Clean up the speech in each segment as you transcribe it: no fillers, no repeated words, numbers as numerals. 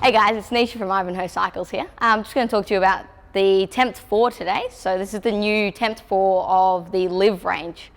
Hey guys, it's Neisha from Ivanhoe Cycles here. I'm just going to talk to you about the Tempt 4 today. So this is the new Tempt 4 of the Live range.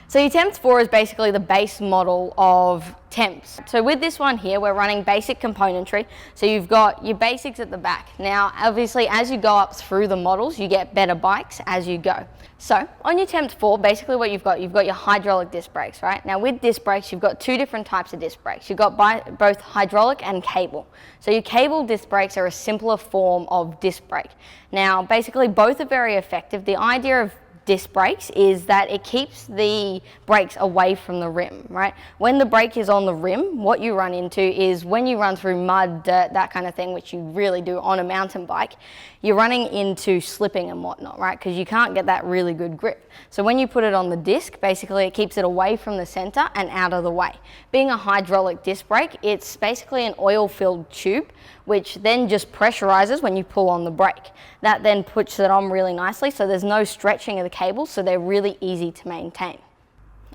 So your Tempt 4 is basically the base model of Tempts. So with this one here, we're running basic componentry. So you've got your basics at the back. Now, obviously, as you go up through the models, you get better bikes as you go. So on your Tempt 4, basically what you've got your hydraulic disc brakes, right? Now with disc brakes, you've got two different types of disc brakes. You've got both hydraulic and cable. So your cable disc brakes are a simpler form of disc brake. Now, basically both are very effective. The idea of disc brakes is that it keeps the brakes away from the rim, right? When the brake is on the rim, what you run into is when you run through mud, dirt, that kind of thing, which you really do on a mountain bike, you're running into slipping and whatnot, right? Because you can't get that really good grip. So when you put it on the disc, basically it keeps it away from the center and out of the way. Being a hydraulic disc brake, it's basically an oil-filled tube, which then just pressurizes when you pull on the brake. That then puts it on really nicely, so there's no stretching of the cables, so they're really easy to maintain.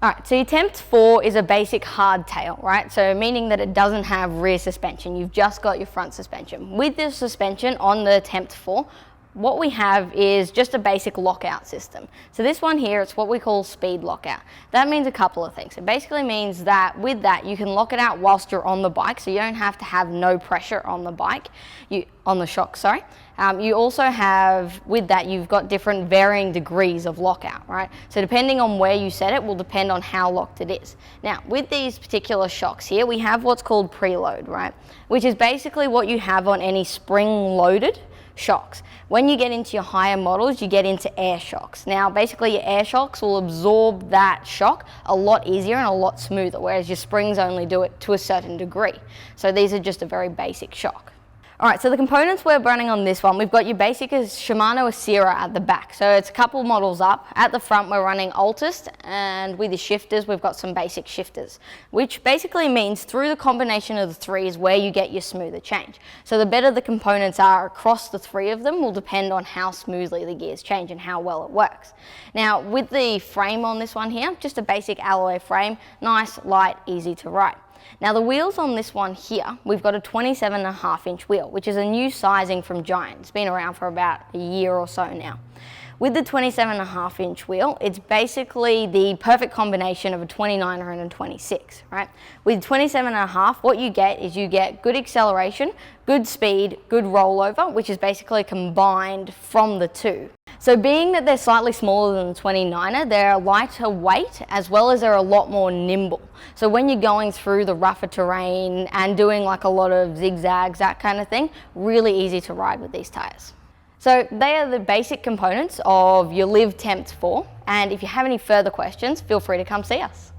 All right, so your Tempt 4 is a basic hardtail, right? So meaning that it doesn't have rear suspension, you've just got your front suspension. With this suspension on the Tempt 4, what we have is just a basic lockout system. So this one here, it's what we call speed lockout. That means a couple of things. It basically means that with that, you can lock it out whilst you're on the bike, so you don't have to have no pressure on the bike, on the shock, sorry. You also have, with that, you've got different varying degrees of lockout, right? So depending on where you set it will depend on how locked it is. Now, with these particular shocks here, we have what's called preload, right? Which is basically what you have on any spring-loaded shocks. When you get into your higher models, you get into air shocks. Now, basically your air shocks will absorb that shock a lot easier and a lot smoother, whereas your springs only do it to a certain degree. So these are just a very basic shock. All right, so the components we're running on this one, we've got your basic Shimano Acera at the back. So it's a couple models up. At the front, we're running Altus, and with the shifters, we've got some basic shifters, which basically means through the combination of the three is where you get your smoother change. So the better the components are across the three of them will depend on how smoothly the gears change and how well it works. Now, with the frame on this one here, just a basic alloy frame, nice, light, easy to ride. Now the wheels on this one here, we've got a 27.5-inch wheel, which is a new sizing from Giant. It's been around for about a year or so now. With the 27.5-inch wheel, it's basically the perfect combination of a 29er and a 26, right? With 27.5, what you get is you get good acceleration, good speed, good rollover, which is basically combined from the two. So being that they're slightly smaller than the 29er, they're a lighter weight as well as they're a lot more nimble. So when you're going through the rougher terrain and doing like a lot of zigzags, that kind of thing, really easy to ride with these tires. So they are the basic components of your Live Tempt 4, and if you have any further questions, feel free to come see us.